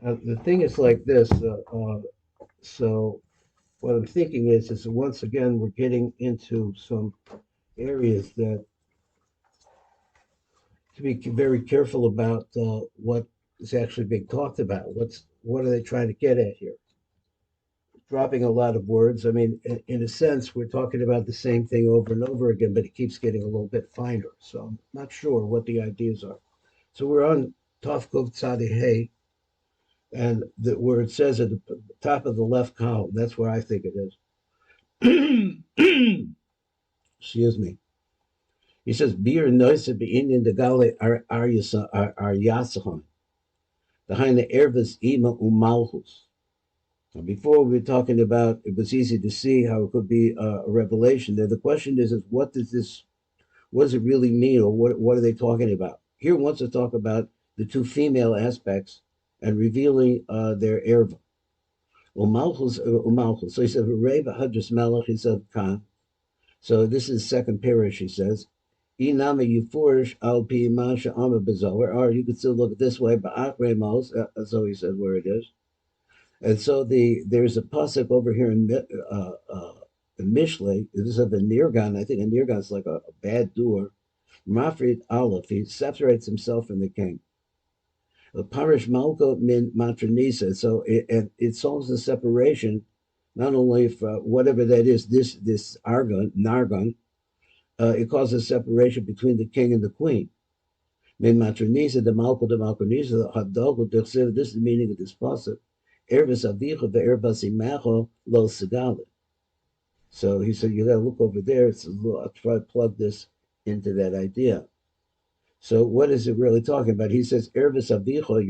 The thing is like this. So what I'm thinking is once again we're getting into some areas that to be very careful about what is actually being talked about. What are they trying to get at here? Dropping a lot of words. I mean, in a sense, we're talking about the same thing over and over again, but it keeps getting a little bit finer. So I'm not sure what the ideas are. So we're on Tafkov Tzadi Hey, and where it says at the top of the left column, that's where I think it is. Excuse me. He says, "Bir noise be Indian the gale are yasahon behind the ervis ima umalchus." Now, before we were talking about, it was easy to see how it could be a revelation. There, the question is what does this, what does it really mean, or what are they talking about? Here, wants to talk about the two female aspects and revealing their erva. Umalchus, umalchus. So he said, "Reva hadras melech." He said, "Khan." So this is second parish. He says, "Inama yufurish al pi masha ama bezoar." Or you could still look at this way, but akremos. So he said where it is. And so there's a pasuk over here in Mishlei. This is of a nirgan. I think a nirgan is like a bad doer. Mafrid Aleph. He separates himself from the king. Parish Malko min matronisa. So it solves the separation, not only for whatever that is. This argon nargon. It causes separation between the king and the queen. Min matronisa the Malko the Malkonisa the Hadogel. This is the meaning of this pasuk. Ervis avicha ve'ervas imacho lo segalit. So he said, you got to look over there. I'll try to plug this into that idea. So what is it really talking about? He says, Ervis avicha,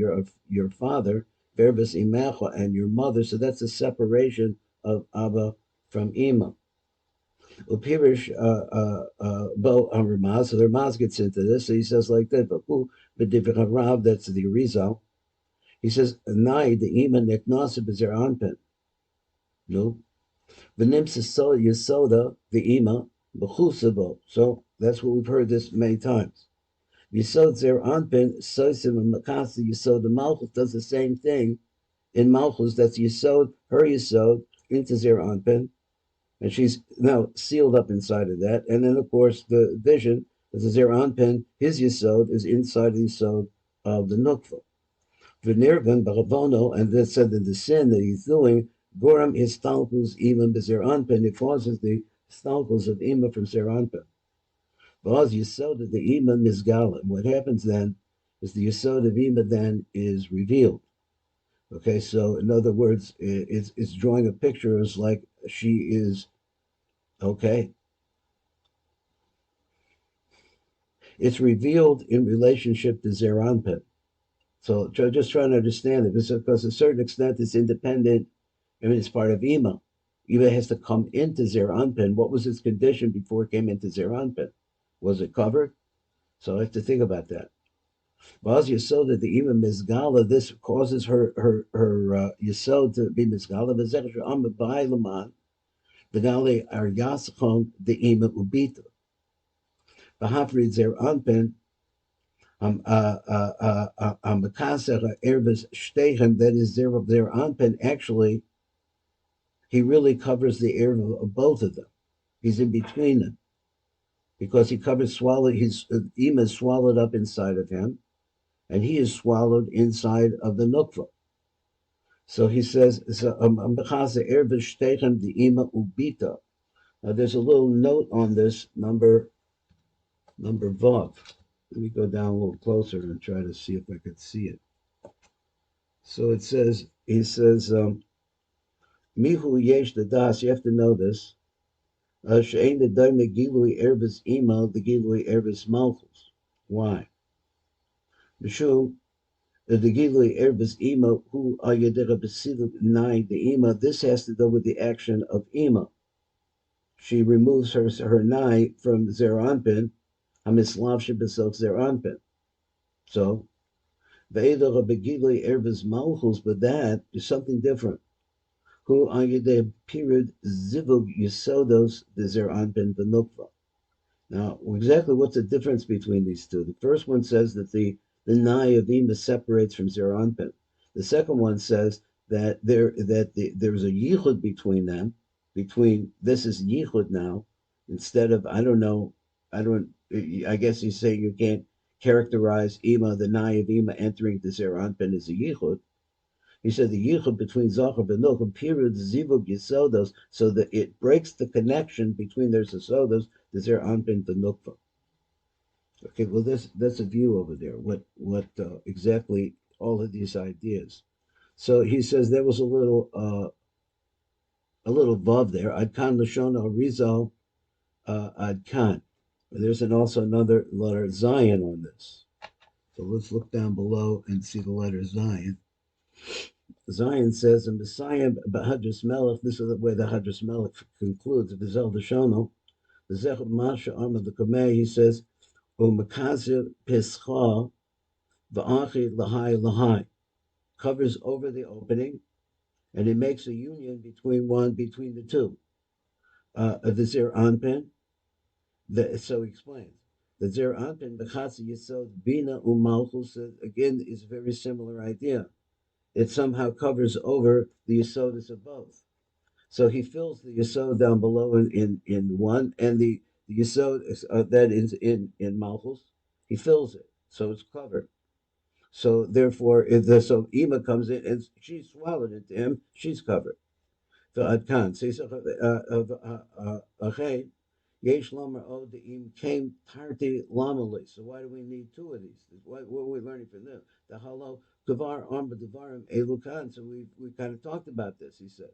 your father, Ervis imacha, and your mother. So that's a separation of Abba from Ima. Upirish bo Ramaz. So the Ramaz gets into this. So he says like that, but who? But that's the Arizal. He says, Nai the Ima neknasa b'zer anpen. No. V'nimsa Yasoda the Ima b'chusabo. So that's what we've heard this many times. Yisod zer anpen soisim and makasa Yisod. The Malchus does the same thing in Malchus. That's Yisod, her Yisod into zer anpen, and she's now sealed up inside of that. And then of course the vision is the zer anpen. His Yisod is inside the Yisod of the Nukva. V'nirgan b'ravono, and that said that the sin that he's doing, goram histalkus even b'zer anpen, it causes the stalkus of ima from zer anpen. V'az yisod of the ima mizgala. What happens then is the yisod of ima then is revealed. Okay, so in other words, it's drawing a picture as like she is, okay, it's revealed in relationship to zer anpen. So just trying to understand it, because to a certain extent it's independent. I mean, it's part of Ima. Ima has to come into Zer Anpin. What was its condition before it came into Zer Anpin? Was it covered? So I have to think about that. Vaz Yisod that the Ima Mizgala, this causes her Yisod to be Mizgala. V'zech Amma B'ai Laman, V'gali Ar Yaschon the Ima Ubita. V'hafrid Zer Anpin, Amakaser Ervis Shtechem, that is Zer Anpin, actually he really covers the air of both of them. He's in between them because he covers swallowed. His Ima is swallowed up inside of him, and he is swallowed inside of the Nukva. So he says, the Ima ubita. Now there's a little note on this number Vav. Let me go down a little closer and try to see if I could see it. So it says, he says, Mihu yesh the das. You have to know this. She'ein the daime gilui erbis ima the gilui erbis malchus. Why? Mishum the gilui erbis ima who ayedera besiduk nai the ima. This has to do with the action of ima. She removes her nai from zeranpin. Hamislav shebesok zeranpin. So ve'edera begilui erbis malchus, but that is something different. Who ayedeh period zivug yisodos the zeranpin v'nukva. Now, exactly what's the difference between these two? The first one says that the Nai of Ima separates from Zeranpin. The second one says that there's a yichud between them, between this is yichud now, instead of I don't know, I don't. I guess he's saying you can't characterize Ima the naive Ima entering the Zeranpin as a yichud. He said the yichud between Zachar and Nukh period zivug yisodos, so that it breaks the connection between their yisodos, the Zeranpin the Nukva. Okay, well, that's a view over there. What exactly all of these ideas? So he says there was a little vav there. Adkan lashon Rizal adkan. There's also another letter Zion on this. So let's look down below and see the letter Zion. Zion says in Messiah Hadras Melech. This is the way the Hadras Melech concludes. Vizel Dashono, the Zechut Masha Amad the Kameh. He says Umakazir Pischa v'achi lahai lahai, covers over the opening, and it makes a union between the two. The Zir Anpin, so he explains. The Zir Anpin, Bechatzi Yisod, Bina Umalchus, again, is a very similar idea. It somehow covers over the Yisodis of both. So he fills the Yisod down below in one, and the Yisod that is in Malchus, he fills it, so it's covered. So therefore, if the so Ema comes in and she's swallowed into him, she's covered. The Adkan. Yesh Lamer Od Im came Tarti Lamali. So why do we need two of these? What are we learning from them? The Halo Kavar Arba Devarim Elukan. So we kind of talked about this, he says.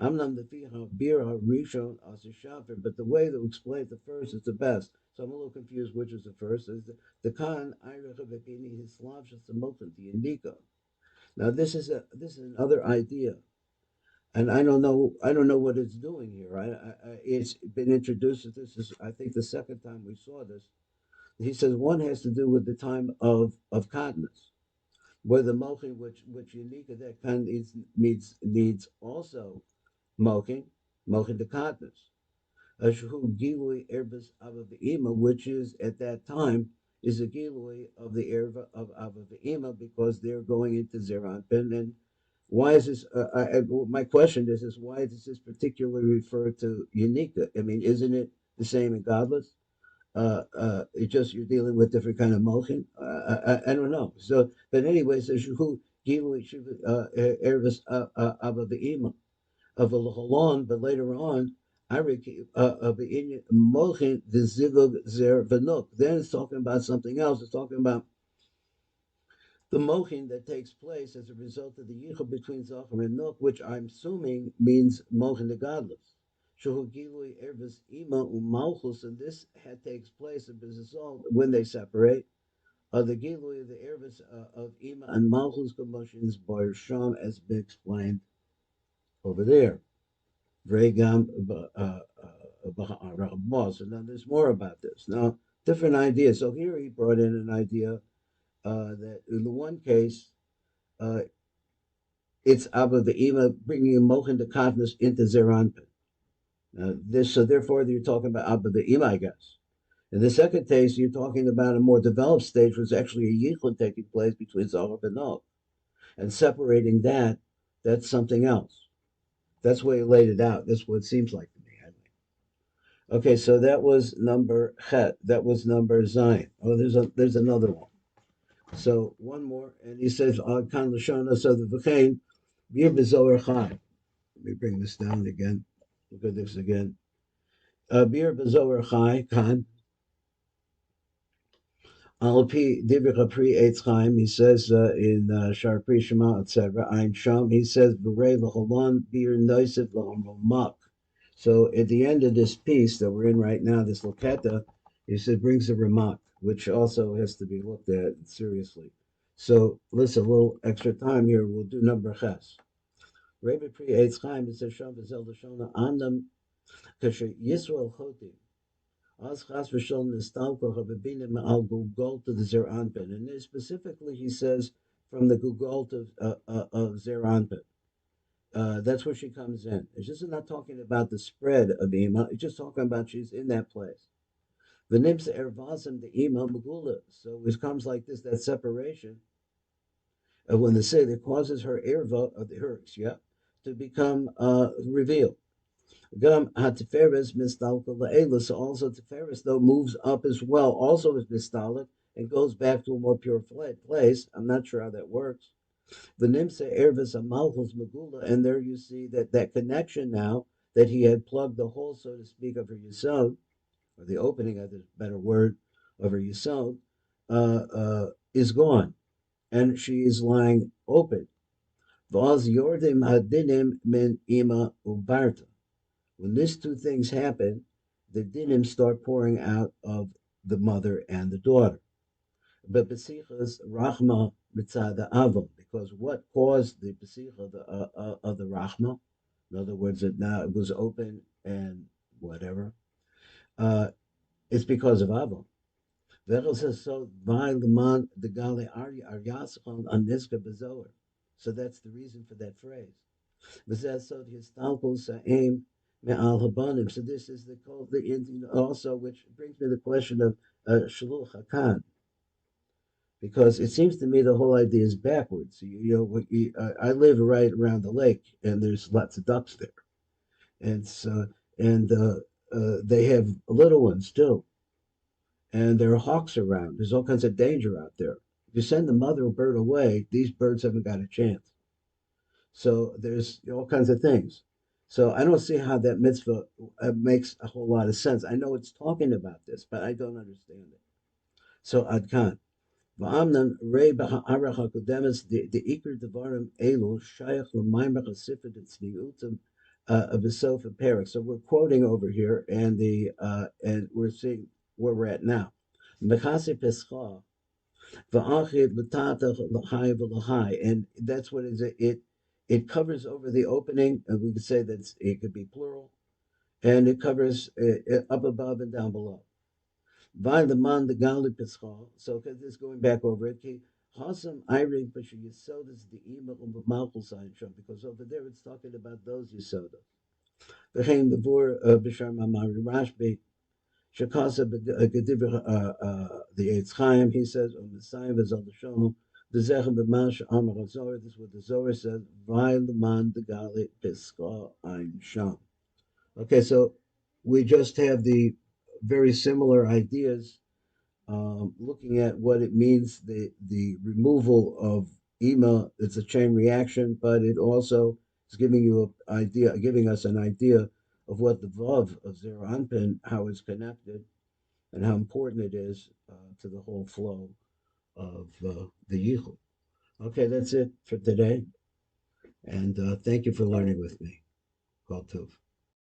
Amnam the Fiha Bir Rishon as a Shafer, but the way that we explain the first is the best. So I'm a little confused which is the first. Is the Khan Iracha Vekini Hislav Shasamokan, the Indika. Now this is another idea, and I don't know what it's doing here. It's been introduced. This is I think the second time we saw this. He says one has to do with the time of continence, where the moching which unique that kind needs also moching the continence. Ashu Gilui Erbas Abba Ve'ima, which is at that time is a Gilui of the Erva of Abba Ve'ima because they're going into Zeranpin. And why is this? My question is why does this particularly refer to Unica? I mean, isn't it the same in Godless? It's just you're dealing with different kind of motion. I don't know. So, but anyway, so Shuhu Gilui Ervas Abba Ve'ima of a Holon, but later on, Mochin the Zivug Zer Venuk. Then it's talking about something else. It's talking about the mochin that takes place as a result of the yichud between Zachar and Nuk, which I'm assuming means mochin the godless. Shehu Gilui Ervis Ima Umalchus, and this takes place as a result when they separate. The Gilui of the Ervis of Ima and Malchus commotions Bar Sham as been explained over there. Vregam so now there's more about this. Now, different ideas. So here he brought in an idea that in the one case, uh, it's Abba the Ima bringing a Mochen de Katniss into Zeranpin. So therefore, you're talking about Abba the Ima, I guess. In the second case, you're talking about a more developed stage, which is actually a yichud taking place between Zahar and Nog. And separating that, that's something else. That's the way he laid it out. That's what it seems like to me. Okay, so that was number Chet. That was number Zion. Oh, there's another one. So one more, and he says Kan Lashona. So the V'chein Bir Bezoar Chai. Let me bring this down again. Look at this again. Bir Bezoar Chai Kan Al Pi Divrich Pri Eitz Chaim. He says in Shar Pri Shema etc. Ein Sham. He says V'rei L'Holon Bir Noisif L'Homak. So at the end of this piece that we're in right now, this Loketa, he said brings a remark, which also has to be looked at seriously. So listen, a little extra time here. We'll do number ches. Rebbe Pri Eitz Chaim, it says Shav Zel Shona Anam Kasher Yisrael Choti. Az Chas V'Shol Nistalko Hababinim Al Gugol to the Zer Anpin. And specifically he says from the Gugol of Zer Anpin. That's where she comes in. It's just not talking about the spread of Ima. It's just talking about she's in that place. The ervasim the Ima Magula. So it comes like this, that separation. when the say that causes her erva of the hers, yeah, to become revealed. Gam hatiferes mistalka la'ela. So also tiferes though moves up as well, also is mistalik and goes back to a more pure place. I'm not sure how that works. The nimsa ervis amalchus megula, and there you see that connection now that he had plugged the hole, so to speak, of her yisod, or the opening of the better word of her yisod, is gone, and she is lying open. V'az yordim hadinim min ima ubarta. When these two things happen, the dinim start pouring out of the mother and the daughter. But besichas rachma mitzad avon, because what caused the besicha of the rachma, in other words, it now it was open and whatever, uh, it's because of avon. Vechel says so. By the man the gale aryaschon aniska bezoar. So that's the reason for that phrase. So this is the called the Indian also, which brings me to the question of Shaluch Hakan, because it seems to me the whole idea is backwards. I live right around the lake, and there's lots of ducks there, and so and they have little ones too, and there are hawks around. There's all kinds of danger out there. If you send the mother bird away, these birds haven't got a chance. So there's all kinds of things. So I don't see how that mitzvah makes a whole lot of sense. I know it's talking about this, but I don't understand it. So Adkan. Va'amnan rei b'ha'arach hakodemes the ikr devarim elu shayach l'maymer chasifet tzniutim v'sof perik. So we're quoting over here, and and we're seeing where we're at now. Mechasi pescha v'achid l'tatach l'chai v'l'chai, and that's what it covers over the opening, and we could say that it could be plural, and it covers up above and down below. By the man the gali pischal. So this going back over it. Hasam iring but yisodas the ema malchus sign because over there it's talking about those yisodas. V'chein before b'shar mamari Rashby shakasa gediv the Eitz Chaim, he says on the sign of Zol Shalom the zechem b'mash amar Zohar. This is what the Zohar says. V'ay the man the gali pischal ein sham. Okay, so we just have the very similar ideas, looking at what it means, the removal of ema. It's a chain reaction, but it also is giving us an idea of what the vav of zero anpin, how it's connected, and how important it is to the whole flow of the yichud. Okay, that's it for today, and thank you for learning with me. Kol tov.